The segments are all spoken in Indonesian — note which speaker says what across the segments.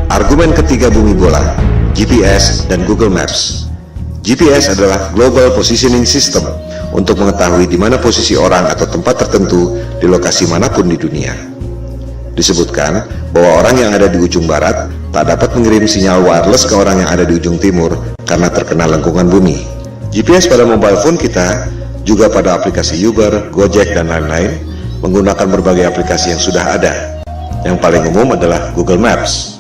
Speaker 1: Argumen ketiga bumi bola, GPS dan Google Maps. GPS adalah Global Positioning System untuk mengetahui di mana posisi orang atau tempat tertentu di lokasi manapun di dunia. Disebutkan bahwa orang yang ada di ujung barat tak dapat mengirim sinyal wireless ke orang yang ada di ujung timur karena terkena lengkungan bumi. GPS pada mobile phone kita, juga pada aplikasi Uber, Gojek, dan lain-lain, menggunakan berbagai aplikasi yang sudah ada. Yang paling umum adalah Google Maps.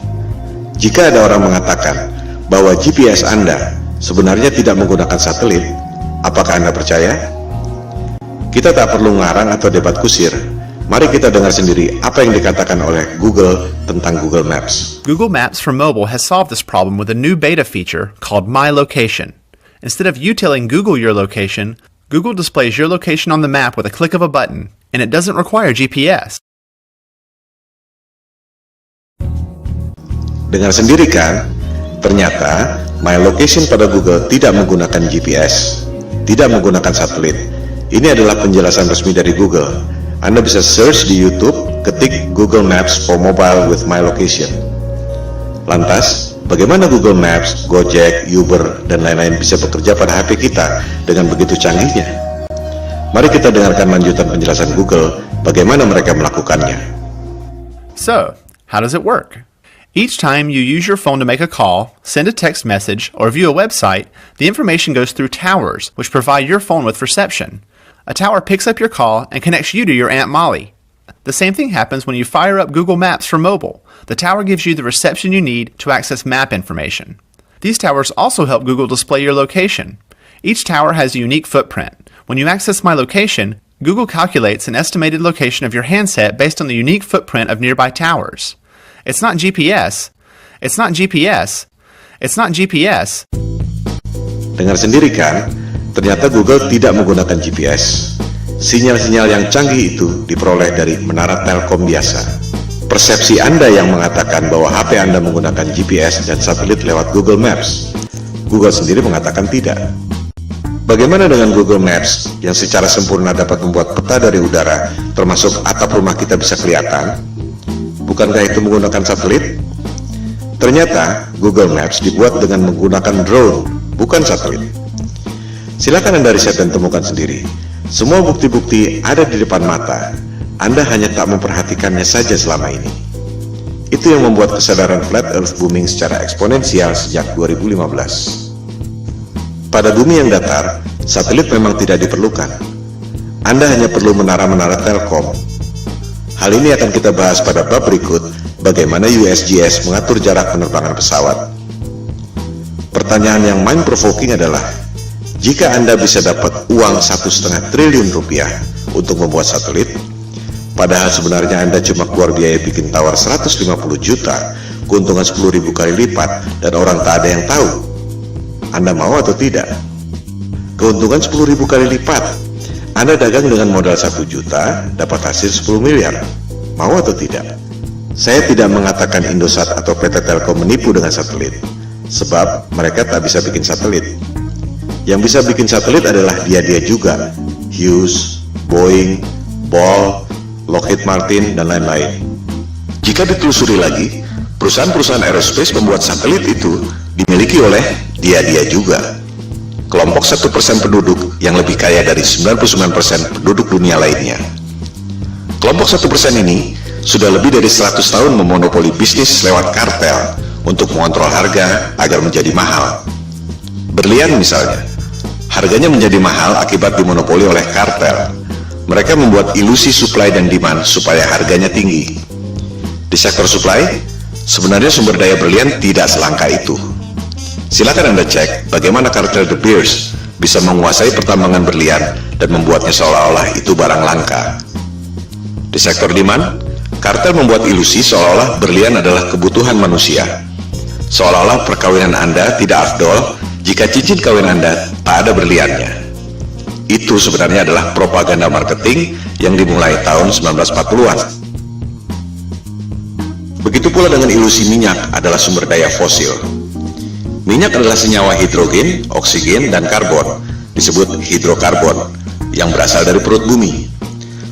Speaker 1: Jika ada orang mengatakan bahwa GPS Anda sebenarnya tidak menggunakan satelit, apakah Anda percaya? Kita tak perlu ngarang atau debat kusir. Mari kita dengar sendiri apa yang dikatakan oleh Google tentang Google Maps.
Speaker 2: Google Maps for mobile has solved this problem with a new beta feature called My Location. Instead of you telling Google your location, Google displays your location on the map with a click of a button, and it doesn't require GPS.
Speaker 1: Dengar sendiri kan? Ternyata My Location pada Google tidak menggunakan GPS, tidak menggunakan satelit. Ini adalah penjelasan resmi dari Google. Anda bisa search di YouTube, ketik Google Maps for Mobile with My Location. Lantas, bagaimana Google Maps, Gojek, Uber, dan lain-lain bisa bekerja pada HP kita dengan begitu canggihnya? Mari kita dengarkan lanjutan penjelasan Google bagaimana mereka melakukannya.
Speaker 2: So, how does it work? Each time you use your phone to make a call, send a text message, or view a website, the information goes through towers, which provide your phone with reception. A tower picks up your call and connects you to your Aunt Molly. The same thing happens when you fire up Google Maps for mobile. The tower gives you the reception you need to access map information. These towers also help Google display your location. Each tower has a unique footprint. When you access My Location, Google calculates an estimated location of your handset based on the unique footprint of nearby towers. It's not GPS. It's not GPS. It's not GPS.
Speaker 1: Dengar sendiri kan? Ternyata Google tidak menggunakan GPS. Sinyal-sinyal yang canggih itu diperoleh dari menara Telkom biasa. Persepsi Anda yang mengatakan bahwa HP Anda menggunakan GPS dan satelit lewat Google Maps. Google sendiri mengatakan tidak. Bagaimana dengan Google Maps yang secara sempurna dapat membuat peta dari udara, termasuk atap rumah kita bisa kelihatan? Bukankah itu menggunakan satelit? Ternyata Google Maps dibuat dengan menggunakan drone, bukan satelit. Silakan Anda riset dan temukan sendiri. Semua bukti-bukti ada di depan mata. Anda hanya tak memperhatikannya saja selama ini. Itu yang membuat kesadaran flat earth booming secara eksponensial sejak 2015. Pada bumi yang datar, satelit memang tidak diperlukan. Anda hanya perlu menara-menara Telkom. Hal ini akan kita bahas pada bab berikut, bagaimana USGS mengatur jarak penerbangan pesawat. Pertanyaan yang mind-provoking adalah, jika Anda bisa dapat uang 1,5 triliun rupiah untuk membuat satelit, padahal sebenarnya Anda cuma keluar biaya bikin tower 150 juta, keuntungan 10.000 kali lipat, dan orang tak ada yang tahu, Anda mau atau tidak? Keuntungan 10.000 kali lipat. Anda dagang dengan modal 1 juta, dapat hasil 10 miliar. Mau atau tidak? Saya tidak mengatakan Indosat atau PT Telkom menipu dengan satelit, sebab mereka tak bisa bikin satelit. Yang bisa bikin satelit adalah dia-dia juga, Hughes, Boeing, Ball, Lockheed Martin, dan lain-lain. Jika ditelusuri lagi, perusahaan-perusahaan aerospace pembuat satelit itu dimiliki oleh dia-dia juga. Kelompok 1% penduduk yang lebih kaya dari 99% penduduk dunia lainnya. Kelompok 1% ini sudah lebih dari 100 tahun memonopoli bisnis lewat kartel untuk mengontrol harga agar menjadi mahal. Berlian misalnya, harganya menjadi mahal akibat dimonopoli oleh kartel. Mereka membuat ilusi supply dan demand supaya harganya tinggi. Di sektor supply, sebenarnya sumber daya berlian tidak selangka itu. Silakan Anda cek bagaimana kartel De Beers bisa menguasai pertambangan berlian dan membuatnya seolah-olah itu barang langka. Di sektor demand, kartel membuat ilusi seolah-olah berlian adalah kebutuhan manusia. Seolah-olah perkawinan Anda tidak afdol jika cincin kawin Anda tak ada berliannya. Itu sebenarnya adalah propaganda marketing yang dimulai tahun 1940-an. Begitu pula dengan ilusi minyak adalah sumber daya fosil. Minyak adalah senyawa hidrogen, oksigen, dan karbon, disebut hidrokarbon, yang berasal dari perut bumi.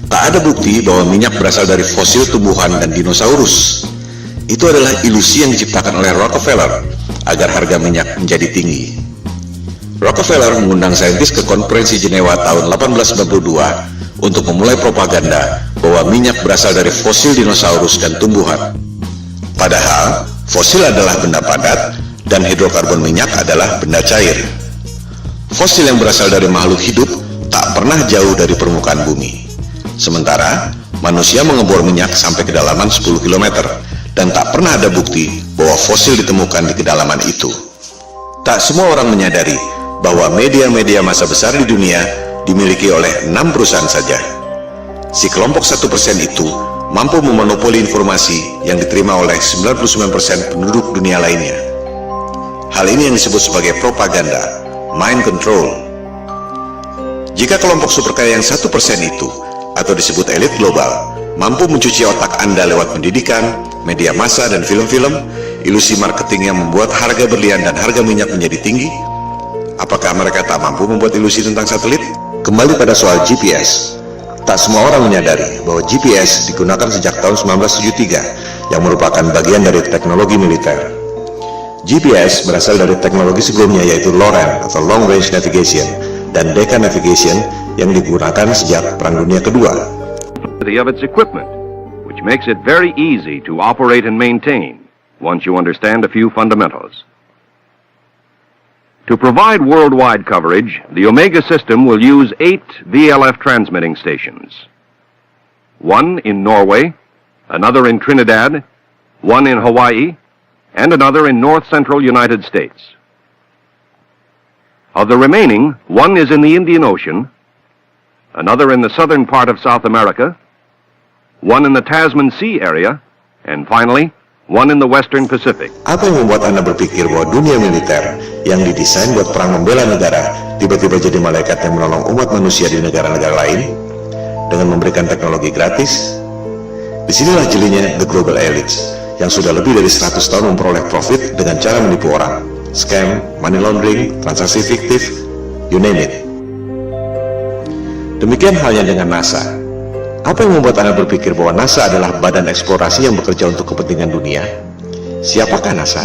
Speaker 1: Tak ada bukti bahwa minyak berasal dari fosil tumbuhan dan dinosaurus. Itu adalah ilusi yang diciptakan oleh Rockefeller agar harga minyak menjadi tinggi. Rockefeller mengundang saintis ke konferensi Jenewa tahun 1892 untuk memulai propaganda bahwa minyak berasal dari fosil dinosaurus dan tumbuhan. Padahal, fosil adalah benda padat dan hidrokarbon minyak adalah benda cair. Fosil yang berasal dari makhluk hidup tak pernah jauh dari permukaan bumi. Sementara, manusia mengebor minyak sampai kedalaman 10 km dan tak pernah ada bukti bahwa fosil ditemukan di kedalaman itu. Tak semua orang menyadari bahwa media-media massa besar di dunia dimiliki oleh 6 perusahaan saja. Si kelompok 1% itu mampu memonopoli informasi yang diterima oleh 99% penduduk dunia lainnya. Hal ini yang disebut sebagai propaganda, mind control. Jika kelompok super kaya yang 1% itu, atau disebut elit global, mampu mencuci otak Anda lewat pendidikan, media massa, dan film-film, ilusi marketing yang membuat harga berlian dan harga minyak menjadi tinggi, apakah mereka tak mampu membuat ilusi tentang satelit? Kembali pada soal GPS. Tak semua orang menyadari bahwa GPS digunakan sejak tahun 1973 yang merupakan bagian dari teknologi militer. GPS berasal dari teknologi sebelumnya yaitu LORAN atau Long Range Navigation dan Decca Navigation yang digunakan sejak Perang Dunia Kedua.
Speaker 3: Of its equipment, which makes it very easy to operate and maintain once you understand a few fundamentals. To provide worldwide coverage, the Omega system will use 8 VLF transmitting stations. One in Norway, another in Trinidad, one in Hawaii, and another in north-central United States. Of the remaining, one is in the Indian Ocean, another in the southern part of South America, one in the Tasman Sea area, and finally, one in the Western Pacific.
Speaker 1: Apa yang membuat Anda berpikir bahwa dunia militer yang didesain buat perang membela negara tiba-tiba jadi malaikat yang menolong umat manusia di negara-negara lain dengan memberikan teknologi gratis? Disinilah jelinya the global elites yang sudah lebih dari 100 tahun memperoleh profit dengan cara menipu orang, scam, money laundering, transaksi fiktif, you name it. Demikian halnya dengan NASA. Apa yang membuat Anda berpikir bahwa NASA adalah badan eksplorasi yang bekerja untuk kepentingan dunia? Siapakah NASA?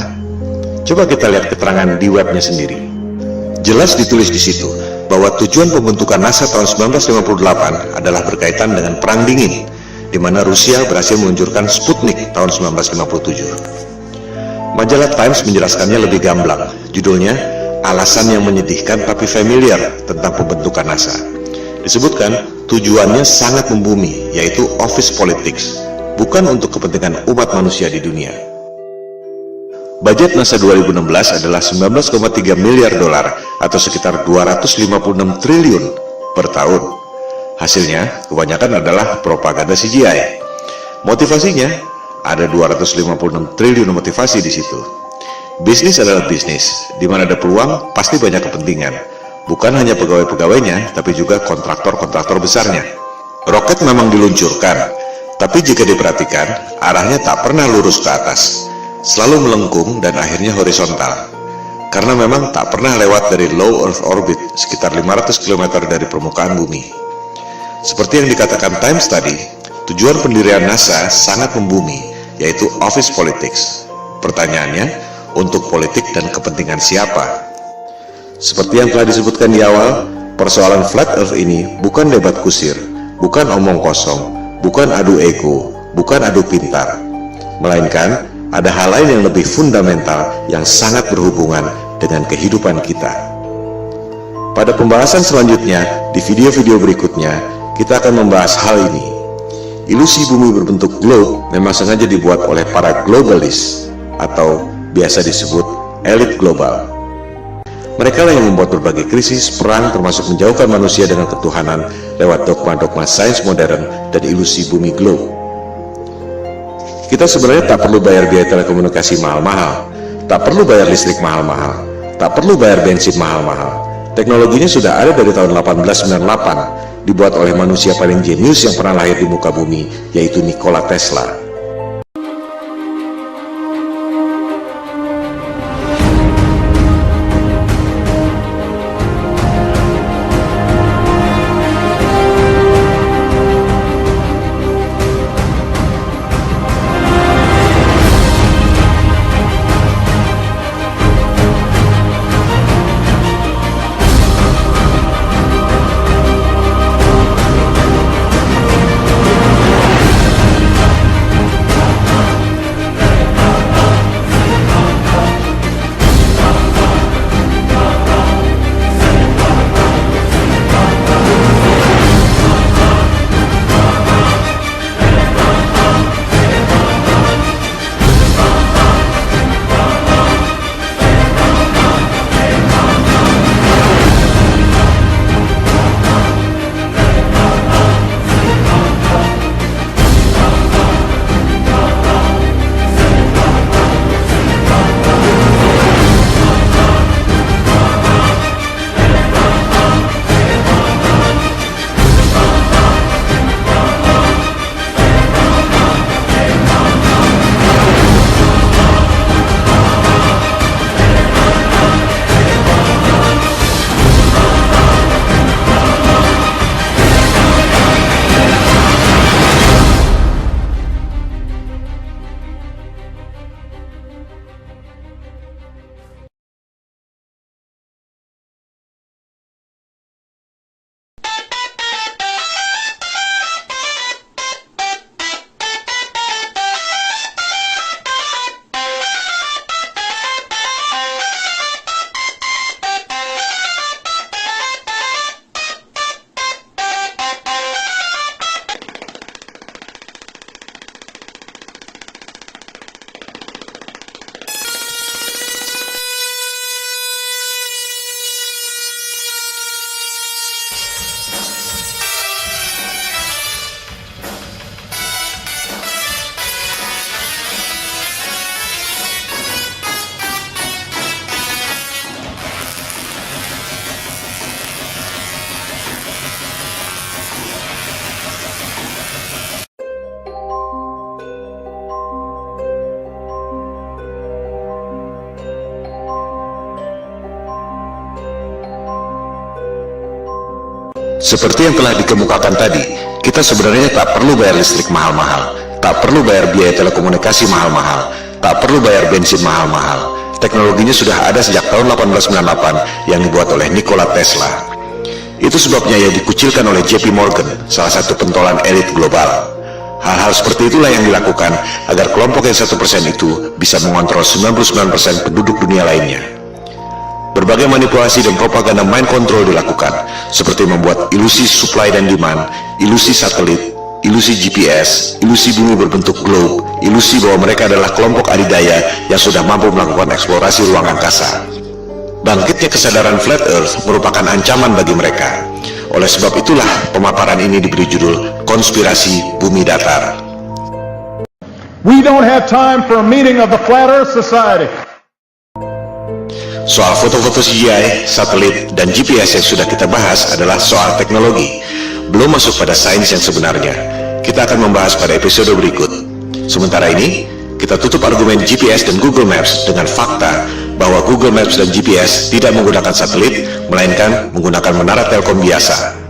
Speaker 1: Coba kita lihat keterangan di webnya sendiri. Jelas ditulis di situ bahwa tujuan pembentukan NASA tahun 1958 adalah berkaitan dengan Perang Dingin, di mana Rusia berhasil meluncurkan Sputnik tahun 1957. Majalah Times menjelaskannya lebih gamblang. Judulnya, Alasan yang Menyedihkan Tapi Familiar tentang Pembentukan NASA. Disebutkan, tujuannya sangat membumi, yaitu office politics, bukan untuk kepentingan umat manusia di dunia. Budget NASA 2016 adalah 19,3 miliar dolar atau sekitar 256 triliun per tahun. Hasilnya, kebanyakan adalah propaganda CGI. Motivasinya, ada 256 triliun motivasi di situ. Bisnis adalah bisnis, di mana ada peluang, pasti banyak kepentingan. Bukan hanya pegawai-pegawainya, tapi juga kontraktor-kontraktor besarnya. Roket memang diluncurkan, tapi jika diperhatikan, arahnya tak pernah lurus ke atas, selalu melengkung dan akhirnya horizontal. Karena memang tak pernah lewat dari low Earth orbit, sekitar 500 km dari permukaan bumi. Seperti yang dikatakan Times tadi, tujuan pendirian NASA sangat membumi, yaitu office politics. Pertanyaannya, untuk politik dan kepentingan siapa? Seperti yang telah disebutkan di awal, persoalan flat earth ini bukan debat kusir, bukan omong kosong, bukan adu ego, bukan adu pintar, melainkan ada hal lain yang lebih fundamental yang sangat berhubungan dengan kehidupan kita. Pada pembahasan selanjutnya, di video-video berikutnya, kita akan membahas hal ini. Ilusi bumi berbentuk globe memang sengaja dibuat oleh para globalis atau biasa disebut elit global. Mereka lah yang membuat berbagai krisis, perang, termasuk menjauhkan manusia dengan ketuhanan lewat dogma-dogma sains modern dan ilusi bumi globe. Kita sebenarnya tak perlu bayar biaya telekomunikasi mahal-mahal, tak perlu bayar listrik mahal-mahal, tak perlu bayar bensin mahal-mahal. Teknologinya sudah ada dari tahun 1898, dibuat oleh manusia paling jenius yang pernah lahir di muka bumi, yaitu Nikola Tesla. Seperti yang telah dikemukakan tadi, kita sebenarnya tak perlu bayar listrik mahal-mahal, tak perlu bayar biaya telekomunikasi mahal-mahal, tak perlu bayar bensin mahal-mahal. Teknologinya sudah ada sejak tahun 1898 yang dibuat oleh Nikola Tesla. Itu sebabnya ia dikucilkan oleh JP Morgan, salah satu pentolan elit global. Hal-hal seperti itulah yang dilakukan agar kelompok yang 1% itu bisa mengontrol 99% penduduk dunia lainnya. Berbagai manipulasi dan propaganda mind control dilakukan, seperti membuat ilusi supply dan demand, ilusi satelit, ilusi GPS, ilusi bumi berbentuk globe, ilusi bahwa mereka adalah kelompok adidaya yang sudah mampu melakukan eksplorasi ruang angkasa. Bangkitnya kesadaran flat earth merupakan ancaman bagi mereka. Oleh sebab itulah pemaparan ini diberi judul Konspirasi Bumi Datar.
Speaker 4: We don't have time for a meeting of the Flat Earth Society.
Speaker 1: Soal foto-foto CGI, satelit, dan GPS yang sudah kita bahas adalah soal teknologi, belum masuk pada sains yang sebenarnya. Kita akan membahas pada episode berikut. Sementara ini, kita tutup argumen GPS dan Google Maps dengan fakta bahwa Google Maps dan GPS tidak menggunakan satelit, melainkan menggunakan menara telkom biasa.